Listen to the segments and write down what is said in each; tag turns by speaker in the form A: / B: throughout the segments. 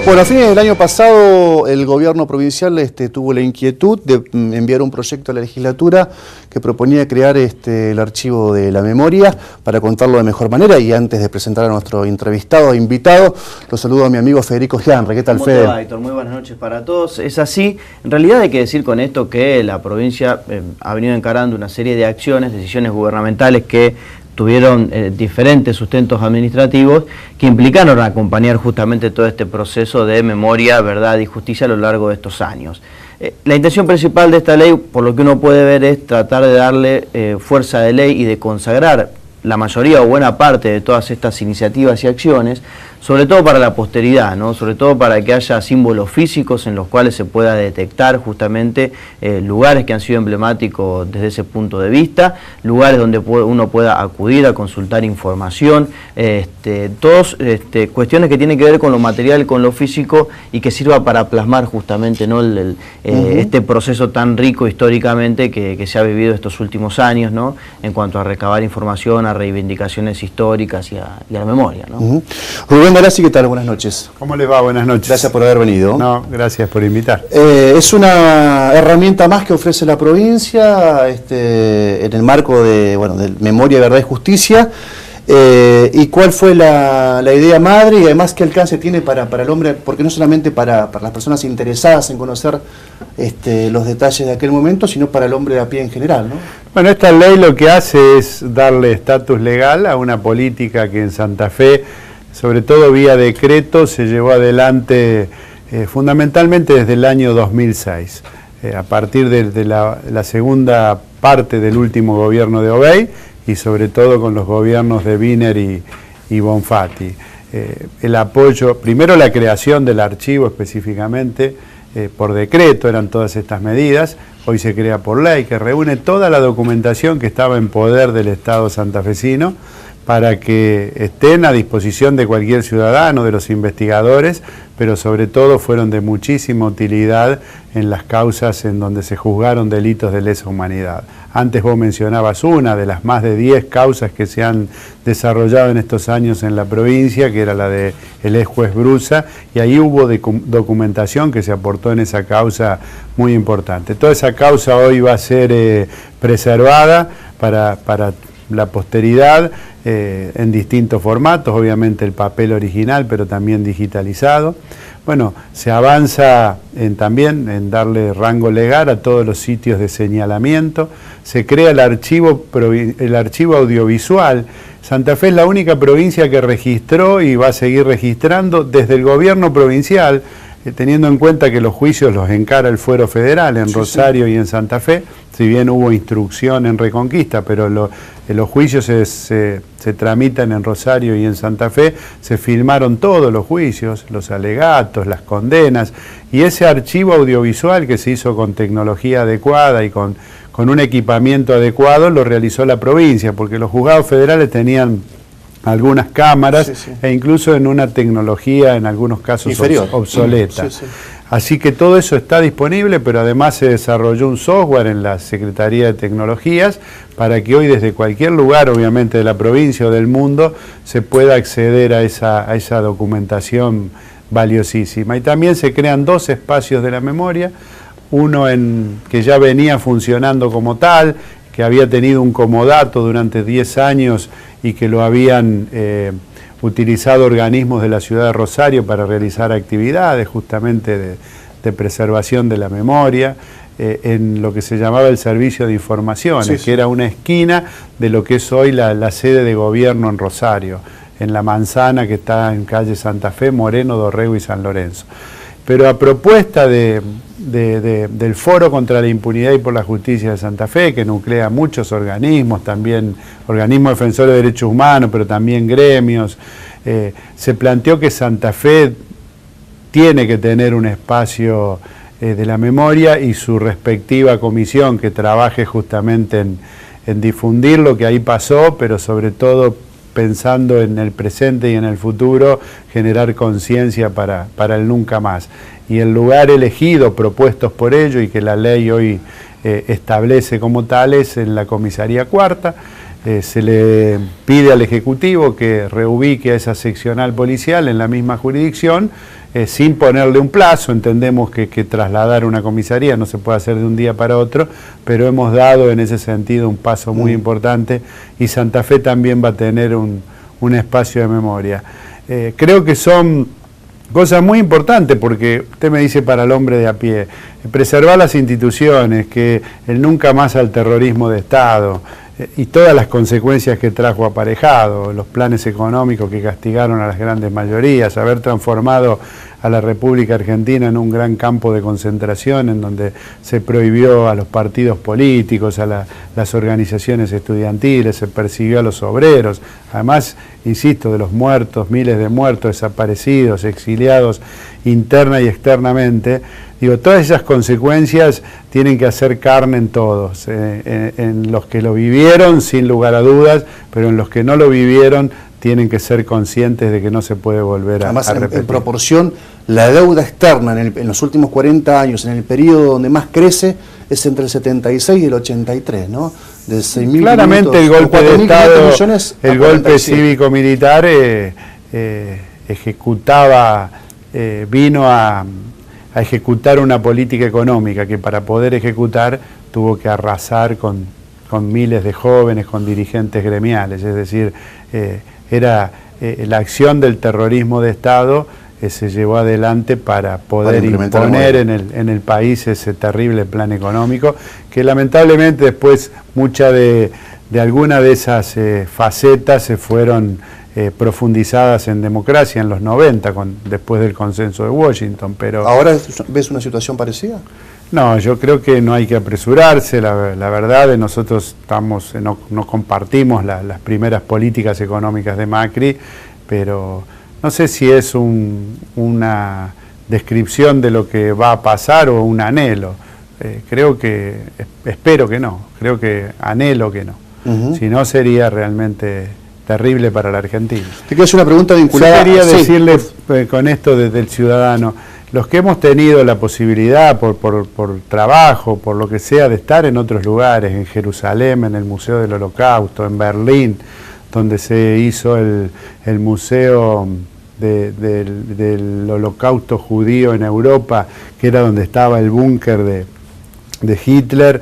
A: Bueno, a fines del año pasado el gobierno provincial tuvo la inquietud de enviar un proyecto a la legislatura que proponía crear el archivo de la memoria para contarlo de mejor manera. Y antes de presentar a nuestro entrevistado e invitado, lo saludo a mi amigo Federico Gianre. ¿Qué tal, Fede?
B: ¿Cómo te va, Héctor? Muy buenas noches para todos. Es así, en realidad hay que decir con esto que la provincia ha venido encarando una serie de acciones, decisiones gubernamentales que tuvieron diferentes sustentos administrativos que implicaron acompañar justamente todo este proceso de memoria, verdad y justicia a lo largo de estos años. La intención principal de esta ley, por lo que uno puede ver, es tratar de darle fuerza de ley y de consagrar la mayoría o buena parte de todas estas iniciativas y acciones, sobre todo para la posteridad, ¿no? Sobre todo para que haya símbolos físicos en los cuales se pueda detectar justamente lugares que han sido emblemáticos desde ese punto de vista, lugares donde uno pueda acudir a consultar información, cuestiones que tienen que ver con lo material, con lo físico y que sirva para plasmar justamente, ¿no? Este proceso tan rico históricamente que se ha vivido estos últimos años, ¿no? En cuanto a recabar información, a reivindicaciones históricas y a la memoria, ¿no?
A: Rubén Galassi, ¿qué tal? Buenas noches.
C: ¿Cómo le va? Buenas noches.
A: Gracias por haber venido.
C: No, gracias por invitar.
A: Es una herramienta más que ofrece la provincia en el marco de Memoria, Verdad y Justicia. ¿Y cuál fue la idea madre y además qué alcance tiene para el hombre? Porque no solamente para las personas interesadas en conocer los detalles de aquel momento, sino para el hombre de a pie en general, ¿no?
C: Bueno, esta ley lo que hace es darle estatus legal a una política que en Santa Fe, sobre todo vía decreto, se llevó adelante fundamentalmente desde el año 2006, a partir de la segunda parte del último gobierno de Obey y sobre todo con los gobiernos de Wiener y Bonfatti. El apoyo, primero la creación del archivo específicamente, por decreto eran todas estas medidas, hoy se crea por ley que reúne toda la documentación que estaba en poder del Estado santafesino para que estén a disposición de cualquier ciudadano, de los investigadores, pero sobre todo fueron de muchísima utilidad en las causas en donde se juzgaron delitos de lesa humanidad. Antes vos mencionabas una de las más de 10 causas que se han desarrollado en estos años en la provincia, que era la del ex juez Brusa, y ahí hubo documentación que se aportó en esa causa muy importante. Toda esa causa hoy va a ser preservada para la posteridad en distintos formatos, obviamente el papel original, pero también digitalizado. Bueno, se avanza también en darle rango legal a todos los sitios de señalamiento, se crea el archivo audiovisual. Santa Fe es la única provincia que registró y va a seguir registrando desde el gobierno provincial, teniendo en cuenta que los juicios los encara el Fuero Federal en Rosario y en Santa Fe, si bien hubo instrucción en Reconquista, pero los juicios se tramitan en Rosario y en Santa Fe, se filmaron todos los juicios, los alegatos, las condenas, y ese archivo audiovisual que se hizo con tecnología adecuada y con un equipamiento adecuado lo realizó la provincia, porque los juzgados federales tenían algunas cámaras e incluso en una tecnología en algunos casos obsoleta. Así que todo eso está disponible, pero además se desarrolló un software en la Secretaría de Tecnologías para que hoy desde cualquier lugar, obviamente de la provincia o del mundo, se pueda acceder a esa documentación valiosísima. Y también se crean 2 espacios de la memoria, uno que ya venía funcionando como tal, que había tenido un comodato durante 10 años y que lo habían utilizado organismos de la ciudad de Rosario para realizar actividades justamente de preservación de la memoria, en lo que se llamaba el Servicio de Informaciones, que era una esquina de lo que es hoy la sede de gobierno en Rosario, en la manzana que está en calle Santa Fe, Moreno, Dorrego y San Lorenzo. Pero a propuesta del Foro contra la Impunidad y por la Justicia de Santa Fe, que nuclea muchos organismos, también organismos defensores de derechos humanos, pero también gremios, se planteó que Santa Fe tiene que tener un espacio de la memoria y su respectiva comisión que trabaje justamente en difundir lo que ahí pasó, pero sobre todo pensando en el presente y en el futuro, generar conciencia para el nunca más. Y el lugar elegido, propuestos por ello y que la ley hoy establece como tal, es en la Comisaría Cuarta. Se le pide al Ejecutivo que reubique a esa seccional policial en la misma jurisdicción sin ponerle un plazo. Entendemos que trasladar una comisaría no se puede hacer de un día para otro, pero hemos dado en ese sentido un paso muy importante, y Santa Fe también va a tener un espacio de memoria. Creo que son cosas muy importantes, porque usted me dice para el hombre de a pie, preservar las instituciones, que el nunca más al terrorismo de Estado, y todas las consecuencias que trajo aparejado, los planes económicos que castigaron a las grandes mayorías, haber transformado a la República Argentina en un gran campo de concentración en donde se prohibió a los partidos políticos, a las organizaciones estudiantiles, se persiguió a los obreros, además, insisto, de los muertos, miles de muertos, desaparecidos, exiliados interna y externamente. Digo, todas esas consecuencias tienen que hacer carne en todos, en los que lo vivieron sin lugar a dudas, pero en los que no lo vivieron tienen que ser conscientes de que no se puede volver a repetir. En proporción,
A: la deuda externa en los últimos 40 años, en el periodo donde más crece, es entre el 76 y el 83, ¿no? De 6.500,
C: claramente el golpe de Estado, el golpe cívico-militar vino a ejecutar una política económica que, para poder ejecutar, tuvo que arrasar con miles de jóvenes, con dirigentes gremiales. Es decir, era la acción del terrorismo de Estado se llevó adelante para poder imponer en el país ese terrible plan económico, que lamentablemente después muchas de algunas de esas facetas se fueron profundizadas en democracia en los 90, después del consenso de Washington. Pero
A: ¿ahora ves una situación parecida?
C: No, yo creo que no hay que apresurarse. La verdad, nosotros no compartimos las primeras políticas económicas de Macri, pero no sé si es una descripción de lo que va a pasar o un anhelo. Espero que no, anhelo que no. Si no, sería realmente terrible para la Argentina.
A: Te quiero hacer una pregunta vinculada.
C: Yo quería decirle con esto desde el ciudadano, los que hemos tenido la posibilidad por trabajo, por lo que sea, de estar en otros lugares, en Jerusalén, en el Museo del Holocausto, en Berlín, donde se hizo el Museo del Holocausto Judío en Europa, que era donde estaba el búnker de Hitler,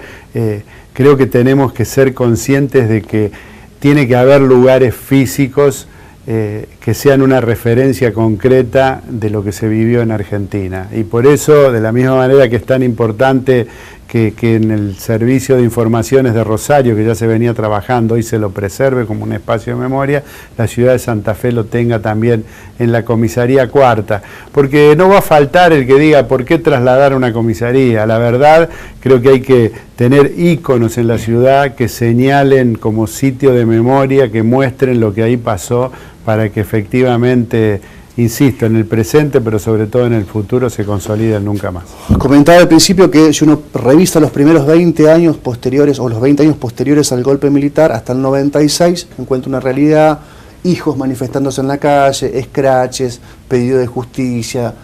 C: creo que tenemos que ser conscientes de que tiene que haber lugares físicos que sean una referencia concreta de lo que se vivió en Argentina. Y por eso, de la misma manera que es tan importante que en el Servicio de Informaciones de Rosario, que ya se venía trabajando, y se lo preserve como un espacio de memoria, la ciudad de Santa Fe lo tenga también en la comisaría cuarta. Porque no va a faltar el que diga, ¿por qué trasladar una comisaría? La verdad, creo que hay que tener íconos en la ciudad que señalen como sitio de memoria, que muestren lo que ahí pasó, para que efectivamente, insisto, en el presente, pero sobre todo en el futuro, se consolide el nunca más.
A: Comentaba al principio que si uno revisa los primeros 20 años posteriores, o los 20 años posteriores al golpe militar, hasta el 96, encuentra una realidad: hijos manifestándose en la calle, escraches, pedido de justicia,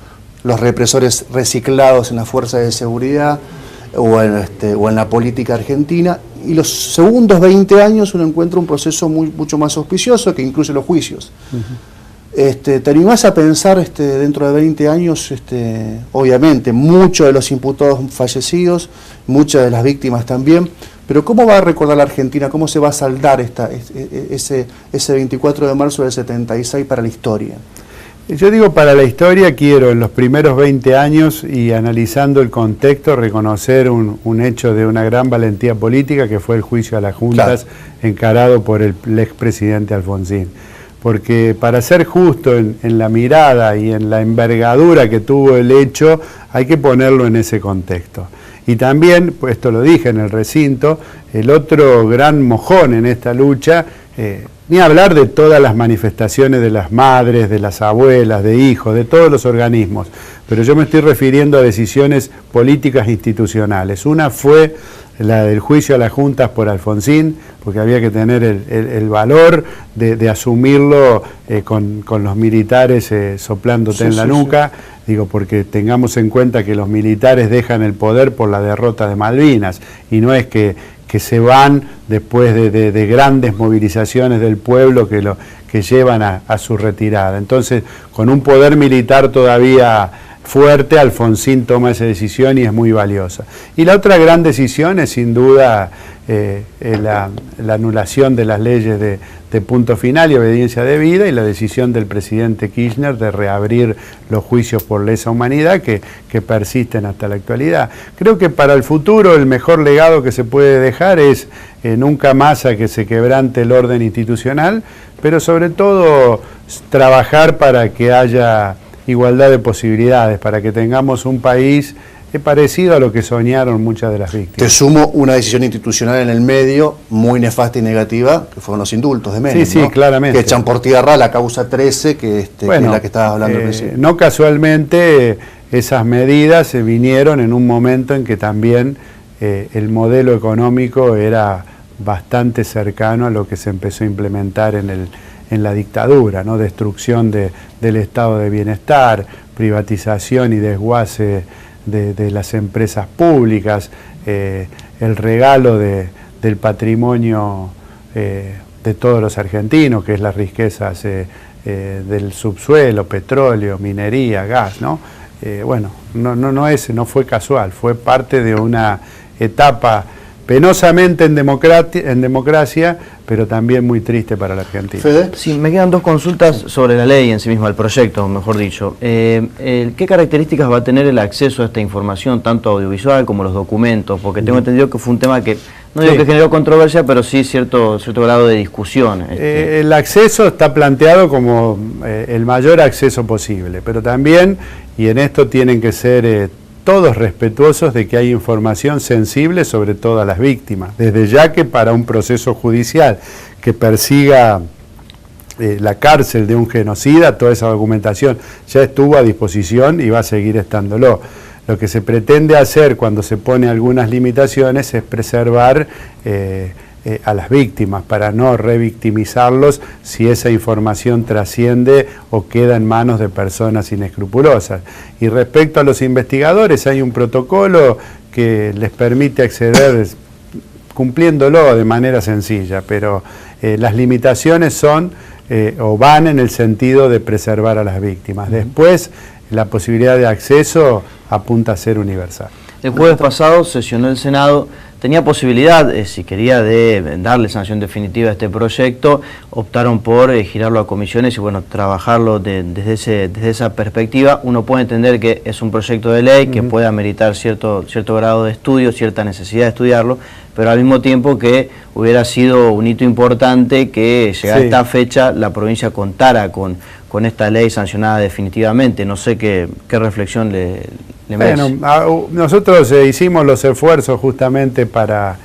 A: los represores reciclados en las fuerzas de seguridad o en la política argentina. Y los segundos 20 años uno encuentra un proceso mucho más auspicioso, que incluye los juicios. ¿Te animás a pensar dentro de 20 años, obviamente, muchos de los imputados fallecidos, muchas de las víctimas también, pero cómo va a recordar la Argentina, cómo se va a saldar ese 24 de marzo del 76 para la historia?
C: Yo digo, para la historia quiero, en los primeros 20 años y analizando el contexto, reconocer un hecho de una gran valentía política, que fue el juicio a las juntas, claro, encarado por el expresidente Alfonsín. Porque, para ser justo en la mirada y en la envergadura que tuvo el hecho, hay que ponerlo en ese contexto. Y también, pues esto lo dije en el recinto, el otro gran mojón en esta lucha, ni hablar de todas las manifestaciones de las madres, de las abuelas, de hijos, de todos los organismos, pero yo me estoy refiriendo a decisiones políticas institucionales. Una fue la del juicio a las juntas por Alfonsín, porque había que tener el valor de asumirlo con los militares soplándote en la nuca. Digo, porque tengamos en cuenta que los militares dejan el poder por la derrota de Malvinas, y no es que que se van después de grandes movilizaciones del pueblo que llevan a su retirada. Entonces, con un poder militar todavía fuerte, Alfonsín toma esa decisión y es muy valiosa. Y la otra gran decisión es sin duda la anulación de las leyes de punto final y obediencia debida, y la decisión del presidente Kirchner de reabrir los juicios por lesa humanidad que persisten hasta la actualidad. Creo que para el futuro el mejor legado que se puede dejar es nunca más a que se quebrante el orden institucional, pero sobre todo trabajar para que haya igualdad de posibilidades, para que tengamos un país parecido a lo que soñaron muchas de las víctimas.
A: Te sumo una decisión institucional en el medio muy nefasta y negativa, que fueron los indultos de Menem,
C: sí,
A: ¿no?
C: Claramente.
A: Que echan por tierra la causa 13, que es la que estabas hablando al principio.
C: No casualmente esas medidas se vinieron en un momento en que también el modelo económico era bastante cercano a lo que se empezó a implementar en la dictadura, ¿no? Destrucción del estado de bienestar, privatización y desguace de las empresas públicas, el regalo del patrimonio de todos los argentinos, que es las riquezas del subsuelo, petróleo, minería, gas, ¿no? No fue casual, fue parte de una etapa penosamente en democracia, pero también muy triste para la Argentina.
B: ¿Fede? Sí, me quedan dos consultas sobre la ley en sí misma, el proyecto, mejor dicho. ¿Qué características va a tener el acceso a esta información, tanto audiovisual como los documentos? Porque tengo entendido que fue un tema que, no digo que generó controversia, pero sí cierto grado de discusión.
C: El acceso está planteado como el mayor acceso posible, pero también, y en esto tienen que ser todos respetuosos de que hay información sensible sobre todas las víctimas, desde ya que para un proceso judicial que persiga la cárcel de un genocida, toda esa documentación ya estuvo a disposición y va a seguir estándolo. Lo que se pretende hacer cuando se pone algunas limitaciones es preservar a las víctimas para no revictimizarlos si esa información trasciende o queda en manos de personas inescrupulosas. Y respecto a los investigadores, hay un protocolo que les permite acceder cumpliéndolo de manera sencilla, pero las limitaciones son o van en el sentido de preservar a las víctimas. Después, la posibilidad de acceso apunta a ser universal.
B: El jueves pasado sesionó el Senado, tenía posibilidad, si quería, de darle sanción definitiva a este proyecto, optaron por girarlo a comisiones y bueno, trabajarlo desde esa perspectiva. Uno puede entender que es un proyecto de ley que puede ameritar cierto grado de estudio, cierta necesidad de estudiarlo, pero al mismo tiempo que hubiera sido un hito importante que llegara a esta fecha la provincia contara con esta ley sancionada definitivamente. No sé qué reflexión le merece.
C: Bueno, nosotros hicimos los esfuerzos justamente para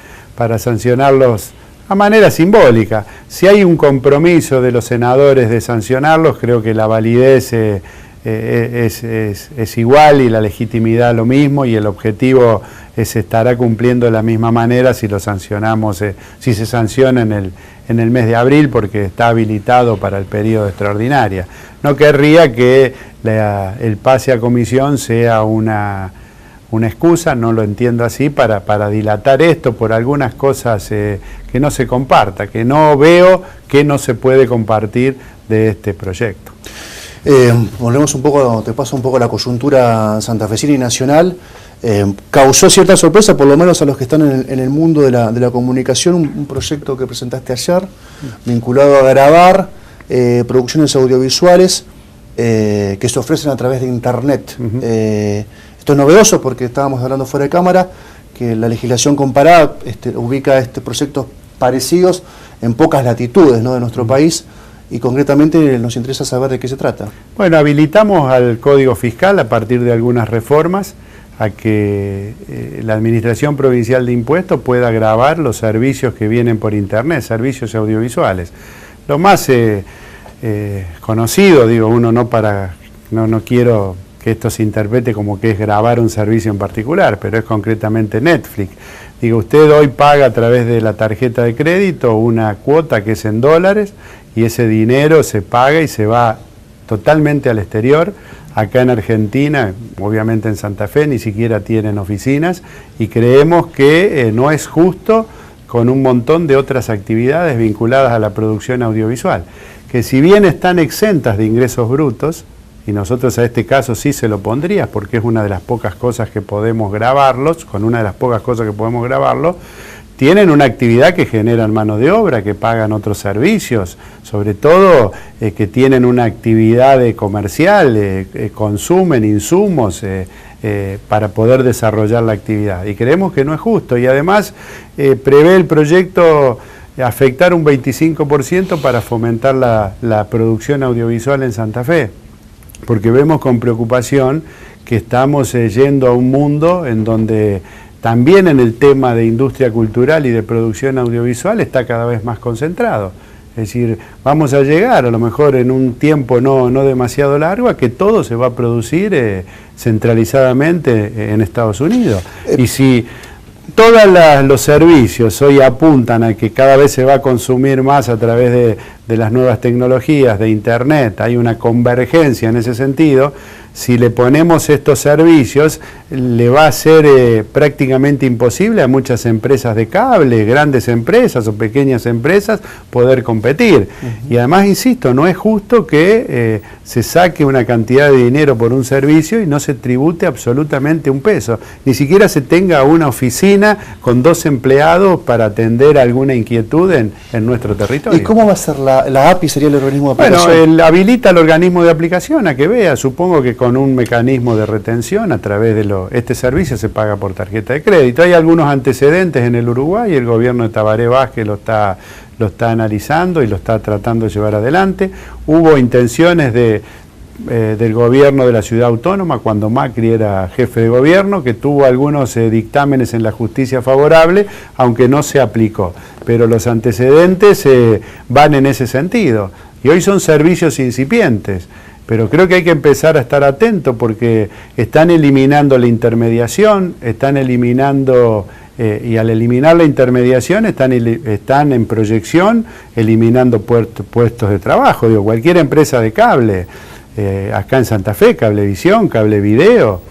C: sancionarlos a manera simbólica. Si hay un compromiso de los senadores de sancionarlos, creo que la validez es igual y la legitimidad lo mismo, y el objetivo se estará cumpliendo de la misma manera si lo sancionamos, si se sanciona en el mes de abril, porque está habilitado para el periodo extraordinario. No querría que el pase a comisión sea una excusa, no lo entiendo así, para dilatar esto por algunas cosas que no se comparta, que no veo que no se puede compartir de este proyecto.
A: Volvemos un poco, te paso un poco la coyuntura santafesina y nacional. Causó cierta sorpresa, por lo menos a los que están en el mundo de la comunicación, un proyecto que presentaste ayer, vinculado a grabar producciones audiovisuales que se ofrecen a través de Internet. Esto es novedoso porque estábamos hablando fuera de cámara, que la legislación comparada ubica proyectos parecidos en pocas latitudes, ¿no?, de nuestro país. Y concretamente nos interesa saber de qué se trata.
C: Bueno, habilitamos al Código Fiscal a partir de algunas reformas a que la Administración Provincial de Impuestos pueda grabar los servicios que vienen por Internet, servicios audiovisuales. Lo más conocido, digo, no quiero que esto se interprete como que es grabar un servicio en particular, pero es concretamente Netflix. Digo, usted hoy paga a través de la tarjeta de crédito una cuota que es en dólares, y ese dinero se paga y se va totalmente al exterior. Acá en Argentina, obviamente en Santa Fe, ni siquiera tienen oficinas, y creemos que no es justo con un montón de otras actividades vinculadas a la producción audiovisual, que si bien están exentas de ingresos brutos, y nosotros a este caso sí se lo pondría, porque es una de las pocas cosas que podemos grabarlos, con una de las pocas cosas que podemos grabarlo, tienen una actividad que generan mano de obra, que pagan otros servicios, sobre todo que tienen una actividad comercial, consumen insumos para poder desarrollar la actividad. Y creemos que no es justo, y además prevé el proyecto afectar un 25% para fomentar la producción audiovisual en Santa Fe, porque vemos con preocupación que estamos yendo a un mundo en donde también en el tema de industria cultural y de producción audiovisual está cada vez más concentrado. Es decir, vamos a llegar a lo mejor en un tiempo no demasiado largo a que todo se va a producir centralizadamente en Estados Unidos. Y si todos los servicios hoy apuntan a que cada vez se va a consumir más a través de las nuevas tecnologías, de Internet, hay una convergencia en ese sentido, si le ponemos estos servicios, le va a ser prácticamente imposible a muchas empresas de cable, grandes empresas o pequeñas empresas, poder competir. Y además, insisto, no es justo que se saque una cantidad de dinero por un servicio y no se tribute absolutamente un peso. Ni siquiera se tenga una oficina con 2 empleados para atender alguna inquietud en nuestro territorio.
A: ¿Y cómo va a ser la API? ¿Sería el organismo de aplicación?
C: Bueno, habilita al organismo de aplicación a que vea, supongo que con un mecanismo de retención a través de este servicio se paga por tarjeta de crédito. Hay algunos antecedentes en el Uruguay, el gobierno de Tabaré Vázquez lo está analizando y lo está tratando de llevar adelante. Hubo intenciones del gobierno de la ciudad autónoma, cuando Macri era jefe de gobierno, que tuvo algunos dictámenes en la justicia favorable, aunque no se aplicó. Pero los antecedentes van en ese sentido. Y hoy son servicios incipientes. Pero creo que hay que empezar a estar atento porque están eliminando la intermediación, están eliminando, y al eliminar la intermediación están en proyección eliminando puestos de trabajo. Digo, cualquier empresa de cable, acá en Santa Fe, Cablevisión, Cablevideo,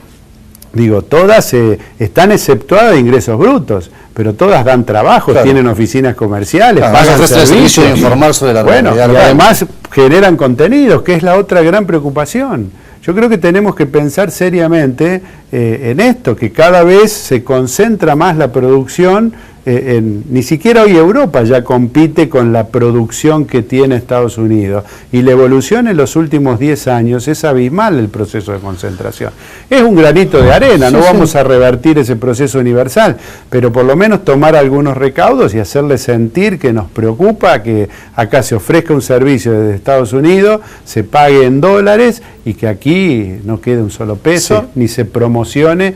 C: digo, todas están exceptuadas de ingresos brutos, pero todas dan trabajo, claro, tienen oficinas comerciales, pagan servicios,
A: de informar sobre la realidad.
C: Bueno, y además generan contenidos, que es la otra gran preocupación. Yo creo que tenemos que pensar seriamente en esto, que cada vez se concentra más la producción, ni siquiera hoy Europa ya compite con la producción que tiene Estados Unidos, y la evolución en los últimos 10 años es abismal el proceso de concentración. Es un granito de arena, no vamos a revertir ese proceso universal, pero por lo menos tomar algunos recaudos y hacerle sentir que nos preocupa que acá se ofrezca un servicio desde Estados Unidos, se pague en dólares y que aquí no quede un solo peso, ni se promocione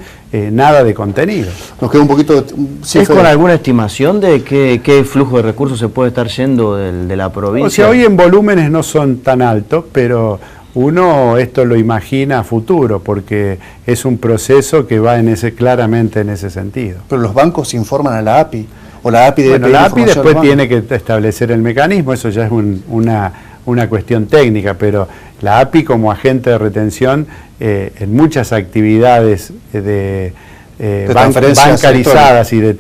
C: nada de contenido.
A: Nos queda un poquito
B: ¿Es con alguna estimación de qué flujo de recursos se puede estar yendo de la provincia?
C: O sea, hoy en volúmenes no son tan altos, pero uno esto lo imagina a futuro, porque es un proceso que va claramente en ese sentido.
A: Pero los bancos informan a la API, o la API debe
C: la API después tiene que establecer el mecanismo, eso ya es una cuestión técnica, pero la API como agente de retención en muchas actividades bancarizadas y de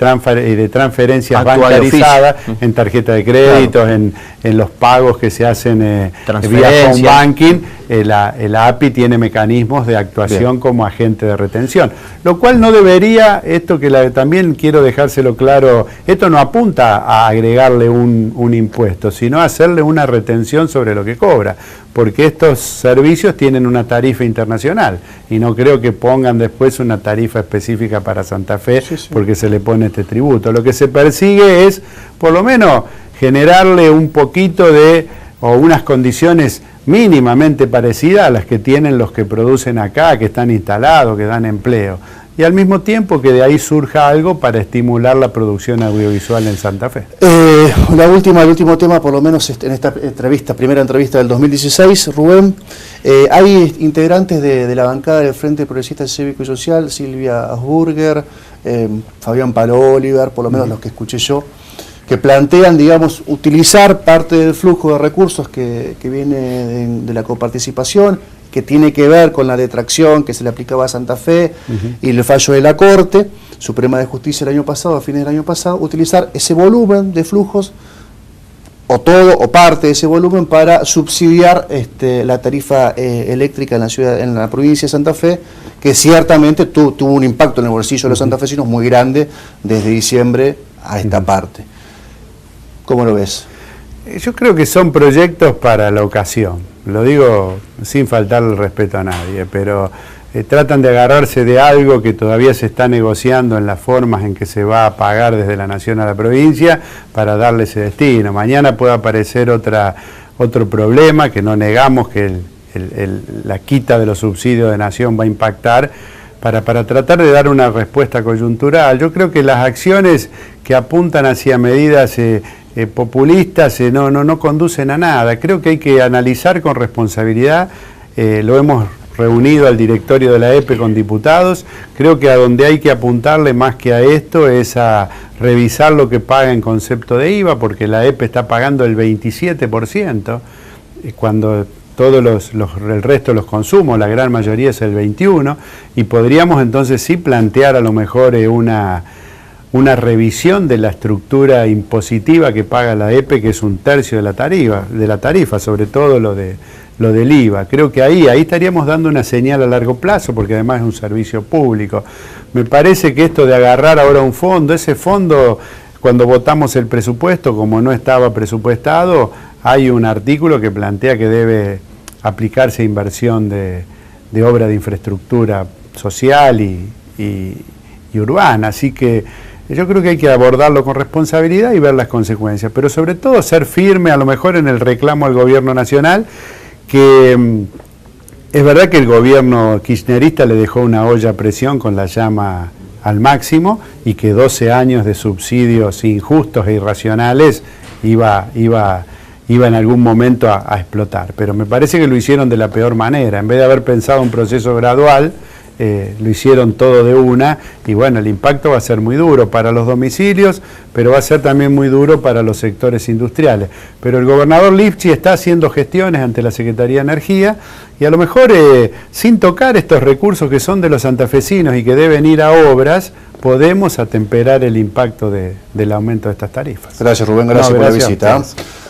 C: transferencias bancarizadas, en tarjeta de créditos, claro, en los pagos que se hacen vía home banking, la API tiene mecanismos de actuación como agente de retención, lo cual no debería, esto que también quiero dejárselo claro, esto no apunta a agregarle un impuesto, sino a hacerle una retención sobre lo que cobra, porque estos servicios tienen una tarifa internacional y no creo que pongan después una tarifa específica para Santa Fe porque se le pone este tributo. Lo que se persigue es, por lo menos, generarle un poquito o unas condiciones mínimamente parecidas a las que tienen los que producen acá, que están instalados, que dan empleo. Y al mismo tiempo que de ahí surja algo para estimular la producción audiovisual en Santa Fe.
A: El último tema, por lo menos en esta primera entrevista del 2016, Rubén, hay integrantes de la bancada del Frente Progresista Cívico y Social, Silvia Asburger, Fabián Paloliver, por lo menos los que escuché yo, que plantean, digamos, utilizar parte del flujo de recursos que viene de la coparticipación, que tiene que ver con la detracción que se le aplicaba a Santa Fe y el fallo de la Corte, Suprema de Justicia el año pasado, a fines del año pasado, utilizar ese volumen de flujos, o todo o parte de ese volumen, para subsidiar la tarifa eléctrica en la provincia de Santa Fe, que ciertamente tuvo un impacto en el bolsillo de los santafesinos muy grande desde diciembre a esta parte. ¿Cómo lo ves?
C: Yo creo que son proyectos para la ocasión, lo digo sin faltarle el respeto a nadie, pero tratan de agarrarse de algo que todavía se está negociando en las formas en que se va a pagar desde la nación a la provincia para darle ese destino. Mañana puede aparecer otro problema, que no negamos que la quita de los subsidios de nación va a impactar, para tratar de dar una respuesta coyuntural. Yo creo que las acciones que apuntan hacia medidas populistas no conducen a nada. Creo que hay que analizar con responsabilidad. Lo hemos reunido al directorio de la EPE con diputados. Creo que a donde hay que apuntarle más que a esto es a revisar lo que paga en concepto de IVA, porque la EPE está pagando el 27%, cuando todos el resto de los consumos, la gran mayoría es el 21%, y podríamos entonces sí plantear a lo mejor una revisión de la estructura impositiva que paga la EPE, que es 1/3 de la tarifa, sobre todo lo del IVA. Creo que ahí estaríamos dando una señal a largo plazo, porque además es un servicio público. Me parece que esto de agarrar ahora un fondo, ese fondo, cuando votamos el presupuesto, como no estaba presupuestado, hay un artículo que plantea que debe aplicarse inversión de obra de infraestructura social y urbana, así que yo creo que hay que abordarlo con responsabilidad y ver las consecuencias, pero sobre todo ser firme a lo mejor en el reclamo al gobierno nacional, que es verdad que el gobierno kirchnerista le dejó una olla a presión con la llama al máximo, y que 12 años de subsidios injustos e irracionales iba en algún momento a explotar, pero me parece que lo hicieron de la peor manera. En vez de haber pensado un proceso gradual, lo hicieron todo de una, y bueno, el impacto va a ser muy duro para los domicilios, pero va a ser también muy duro para los sectores industriales. Pero el gobernador Lifchi está haciendo gestiones ante la Secretaría de Energía, y a lo mejor sin tocar estos recursos que son de los santafesinos y que deben ir a obras, podemos atemperar el impacto del aumento de estas tarifas.
A: Gracias, Rubén, gracias por la visita.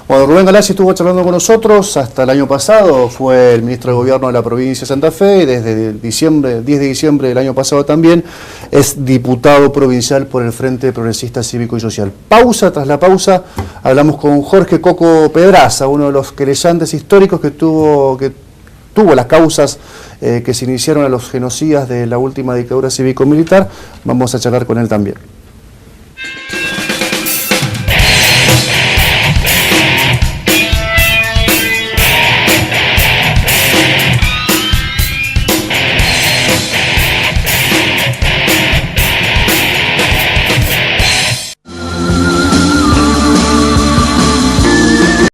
A: Bueno, Rubén Galassi estuvo charlando con nosotros hasta el año pasado, fue el ministro de Gobierno de la provincia de Santa Fe, y desde 10 de diciembre del año pasado también es diputado provincial por el Frente Progresista Cívico y Social. Pausa, tras la pausa hablamos con Jorge Coco Pedraza, uno de los querellantes históricos que tuvo las causas que se iniciaron a los genocidas de la última dictadura cívico-militar. Vamos a charlar con él también.